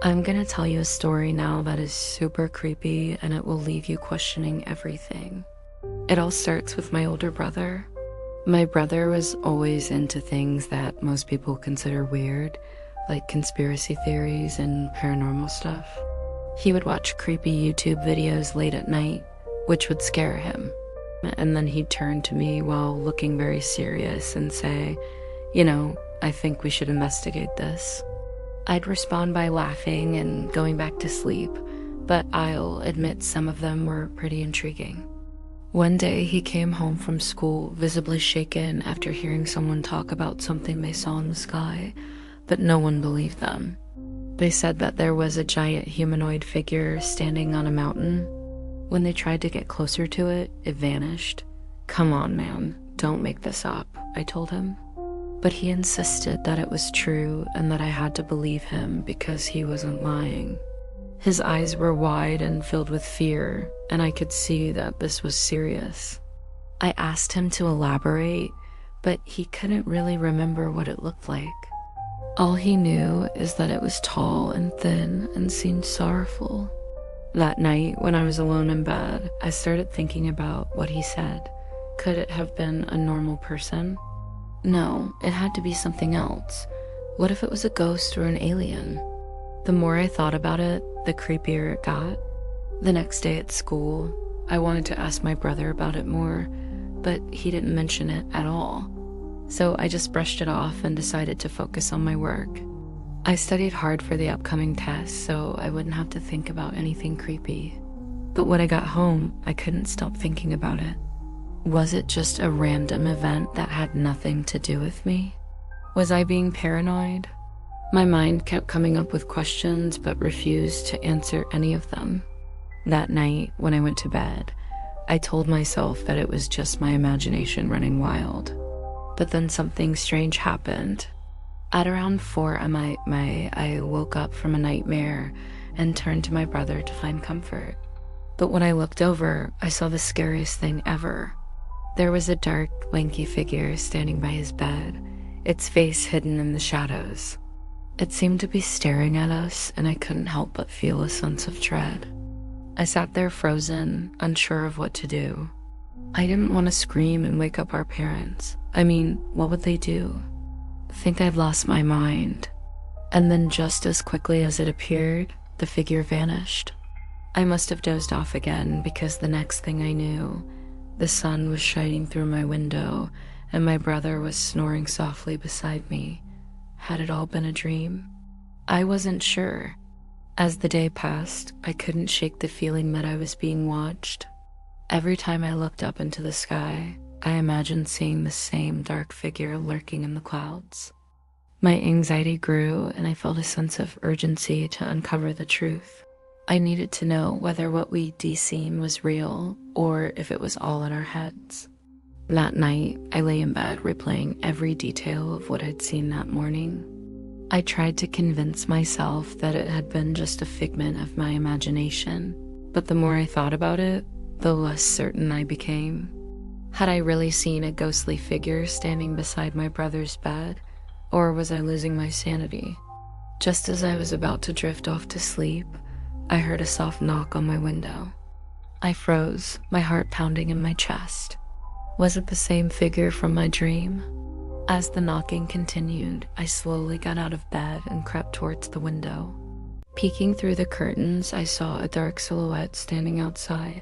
I'm gonna tell you a story now that is super creepy and it will leave you questioning everything. It all starts with my older brother. My brother was always into things that most people consider weird, like conspiracy theories and paranormal stuff. He would watch creepy YouTube videos late at night, which would scare him. And then he'd turn to me while looking very serious and say, I think we should investigate this. I'd respond by laughing and going back to sleep, but I'll admit some of them were pretty intriguing. One day he came home from school visibly shaken after hearing someone talk about something they saw in the sky, but no one believed them. They said that there was a giant humanoid figure standing on a mountain. When they tried to get closer to it, it vanished. "Come on, man, don't make this up," I told him. But he insisted that it was true and that I had to believe him because he wasn't lying. His eyes were wide and filled with fear, and I could see that this was serious. I asked him to elaborate, but he couldn't really remember what it looked like. All he knew is that it was tall and thin and seemed sorrowful. That night, when I was alone in bed, I started thinking about what he said. Could it have been a normal person? No, it had to be something else. What if it was a ghost or an alien? The more I thought about it, the creepier it got. The next day at school, I wanted to ask my brother about it more, but he didn't mention it at all. So I just brushed it off and decided to focus on my work. I studied hard for the upcoming test so I wouldn't have to think about anything creepy. But when I got home, I couldn't stop thinking about it. Was it just a random event that had nothing to do with me? Was I being paranoid? My mind kept coming up with questions but refused to answer any of them. That night, when I went to bed, I told myself that it was just my imagination running wild. But then something strange happened. At around 4 I woke up from a nightmare and turned to my brother to find comfort. But when I looked over, I saw the scariest thing ever. There was a dark, lanky figure standing by his bed, its face hidden in the shadows. It seemed to be staring at us, and I couldn't help but feel a sense of dread. I sat there frozen, unsure of what to do. I didn't want to scream and wake up our parents. What would they do? Think I've lost my mind. And then just as quickly as it appeared, the figure vanished. I must have dozed off again because the next thing I knew, the sun was shining through my window and my brother was snoring softly beside me. Had it all been a dream? I wasn't sure. As the day passed, I couldn't shake the feeling that I was being watched. Every time I looked up into the sky, I imagined seeing the same dark figure lurking in the clouds. My anxiety grew and I felt a sense of urgency to uncover the truth. I needed to know whether what we'd seen was real or if it was all in our heads. That night, I lay in bed replaying every detail of what I'd seen that morning. I tried to convince myself that it had been just a figment of my imagination, but the more I thought about it, the less certain I became. Had I really seen a ghostly figure standing beside my brother's bed, or was I losing my sanity? Just as I was about to drift off to sleep, I heard a soft knock on my window. I froze, my heart pounding in my chest. Was it the same figure from my dream? As the knocking continued, I slowly got out of bed and crept towards the window. Peeking through the curtains, I saw a dark silhouette standing outside.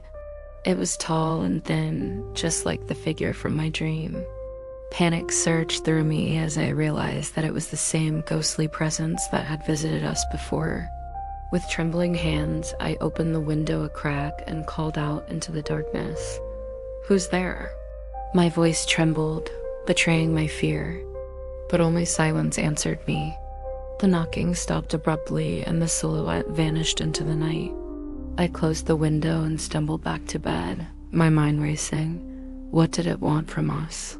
It was tall and thin, just like the figure from my dream. Panic surged through me as I realized that it was the same ghostly presence that had visited us before. With trembling hands, I opened the window a crack and called out into the darkness. "Who's there?" My voice trembled, betraying my fear, but only silence answered me. The knocking stopped abruptly and the silhouette vanished into the night. I closed the window and stumbled back to bed, my mind racing. What did it want from us?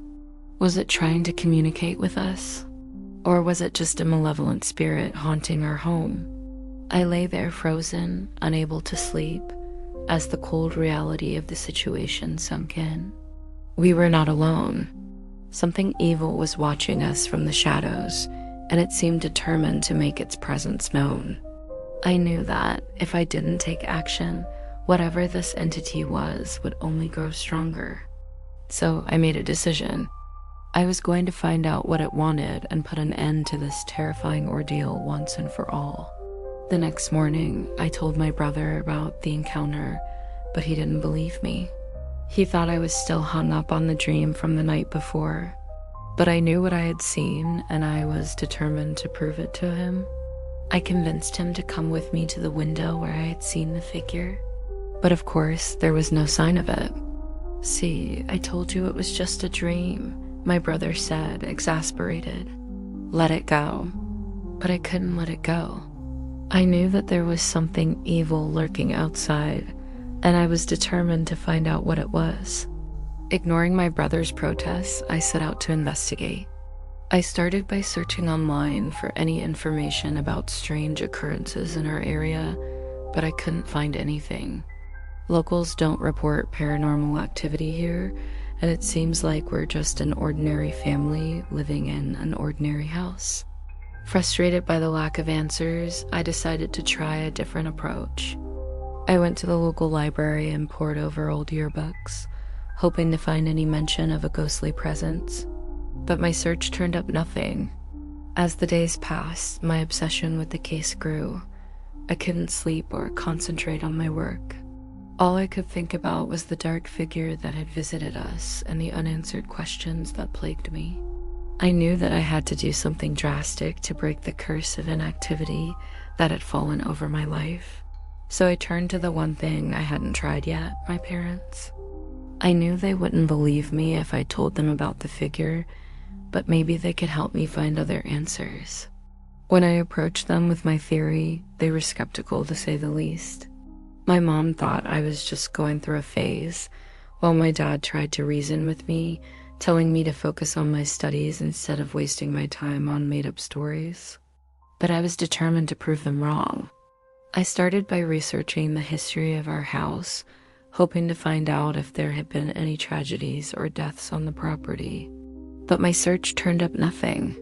Was it trying to communicate with us? Or was it just a malevolent spirit haunting our home? I lay there frozen, unable to sleep, as the cold reality of the situation sunk in. We were not alone. Something evil was watching us from the shadows, and it seemed determined to make its presence known. I knew that if I didn't take action, whatever this entity was would only grow stronger. So I made a decision. I was going to find out what it wanted and put an end to this terrifying ordeal once and for all. The next morning, I told my brother about the encounter, but he didn't believe me. He thought I was still hung up on the dream from the night before. But I knew what I had seen, and I was determined to prove it to him. I convinced him to come with me to the window where I had seen the figure. But of course, there was no sign of it. "See, I told you it was just a dream," my brother said, exasperated. "Let it go." But I couldn't let it go. I knew that there was something evil lurking outside, and I was determined to find out what it was. Ignoring my brother's protests, I set out to investigate. I started by searching online for any information about strange occurrences in our area, but I couldn't find anything. Locals don't report paranormal activity here, and it seems like we're just an ordinary family living in an ordinary house. Frustrated by the lack of answers, I decided to try a different approach. I went to the local library and pored over old yearbooks, hoping to find any mention of a ghostly presence. But my search turned up nothing. As the days passed, my obsession with the case grew. I couldn't sleep or concentrate on my work. All I could think about was the dark figure that had visited us and the unanswered questions that plagued me. I knew that I had to do something drastic to break the curse of inactivity that had fallen over my life. So I turned to the one thing I hadn't tried yet, my parents. I knew they wouldn't believe me if I told them about the figure, but maybe they could help me find other answers. When I approached them with my theory, they were skeptical to say the least. My mom thought I was just going through a phase, while my dad tried to reason with me, telling me to focus on my studies instead of wasting my time on made-up stories. But I was determined to prove them wrong. I started by researching the history of our house, hoping to find out if there had been any tragedies or deaths on the property. But my search turned up nothing.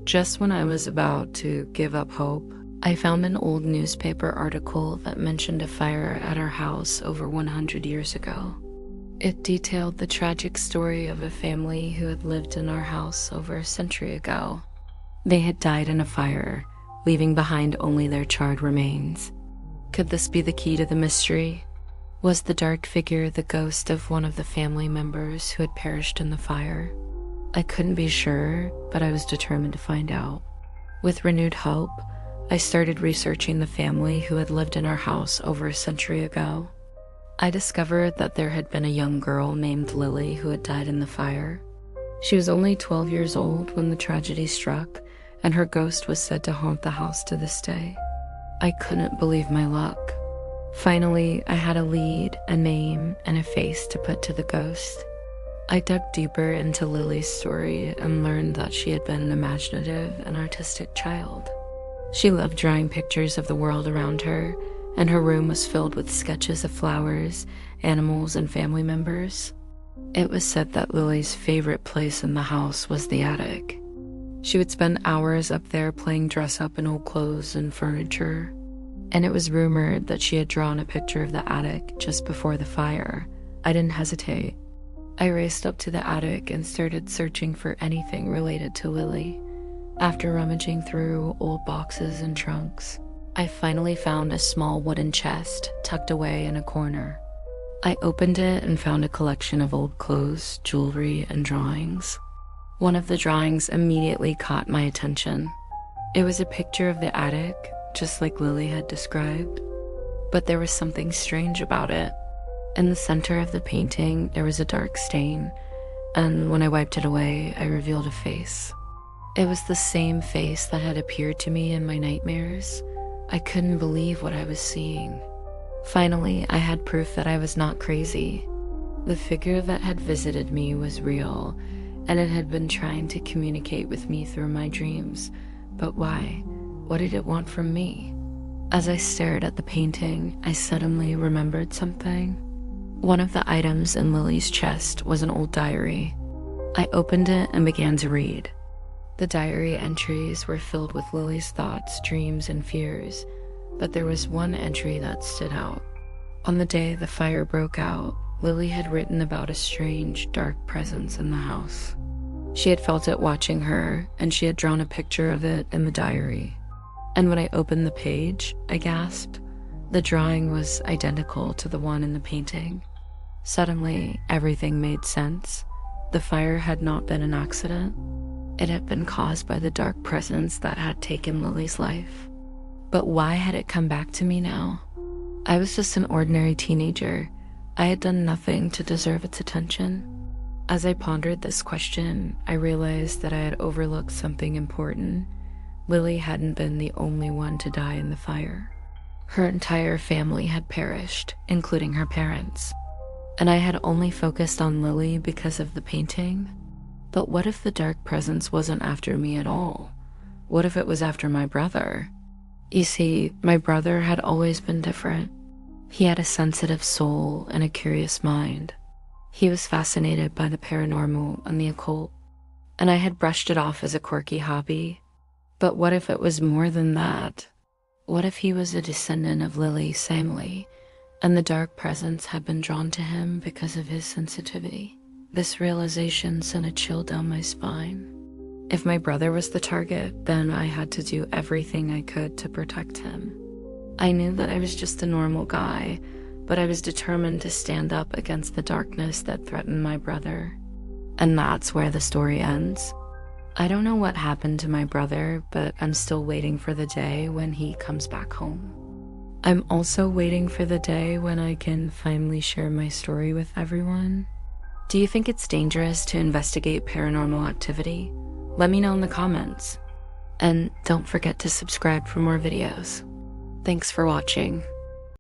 Just when I was about to give up hope, I found an old newspaper article that mentioned a fire at our house over 100 years ago. It detailed the tragic story of a family who had lived in our house over a century ago. They had died in a fire, leaving behind only their charred remains. Could this be the key to the mystery? Was the dark figure the ghost of one of the family members who had perished in the fire? I couldn't be sure, but I was determined to find out. With renewed hope, I started researching the family who had lived in our house over a century ago. I discovered that there had been a young girl named Lilly who had died in the fire. She was only 12 years old when the tragedy struck, and her ghost was said to haunt the house to this day. I couldn't believe my luck. Finally, I had a lead, a name, and a face to put to the ghost. I dug deeper into Lily's story and learned that she had been an imaginative and artistic child. She loved drawing pictures of the world around her, and her room was filled with sketches of flowers, animals, and family members. It was said that Lily's favorite place in the house was the attic. She would spend hours up there playing dress-up in old clothes and furniture, and it was rumored that she had drawn a picture of the attic just before the fire. I didn't hesitate. I raced up to the attic and started searching for anything related to Lily. After rummaging through old boxes and trunks, I finally found a small wooden chest tucked away in a corner. I opened it and found a collection of old clothes, jewelry, and drawings. One of the drawings immediately caught my attention. It was a picture of the attic, just like Lily had described, but there was something strange about it. In the center of the painting, there was a dark stain, and when I wiped it away, I revealed a face. It was the same face that had appeared to me in my nightmares. I couldn't believe what I was seeing. Finally, I had proof that I was not crazy. The figure that had visited me was real, and it had been trying to communicate with me through my dreams. But why? What did it want from me? As I stared at the painting, I suddenly remembered something. One of the items in Lily's chest was an old diary. I opened it and began to read. The diary entries were filled with Lily's thoughts, dreams, and fears. but there was one entry that stood out. On the day the fire broke out, Lily had written about a strange, dark presence in the house. She had felt it watching her, and she had drawn a picture of it in the diary. And when I opened the page, I gasped. The drawing was identical to the one in the painting. Suddenly, everything made sense. The fire had not been an accident. It had been caused by the dark presence that had taken Lily's life. But why had it come back to me now? I was just an ordinary teenager. I had done nothing to deserve its attention. As I pondered this question, I realized that I had overlooked something important. Lily hadn't been the only one to die in the fire. Her entire family had perished, including her parents. And I had only focused on Lily because of the painting. But what if the dark presence wasn't after me at all? What if it was after my brother? You see, my brother had always been different. He had a sensitive soul and a curious mind. He was fascinated by the paranormal and the occult, and I had brushed it off as a quirky hobby. But what if it was more than that? What if he was a descendant of Lily's family, and the dark presence had been drawn to him because of his sensitivity? This realization sent a chill down my spine. If my brother was the target, then I had to do everything I could to protect him. I knew that I was just a normal guy, but I was determined to stand up against the darkness that threatened my brother. And that's where the story ends. I don't know what happened to my brother, but I'm still waiting for the day when he comes back home. I'm also waiting for the day when I can finally share my story with everyone. Do you think it's dangerous to investigate paranormal activity? Let me know in the comments. And don't forget to subscribe for more videos. Thanks for watching.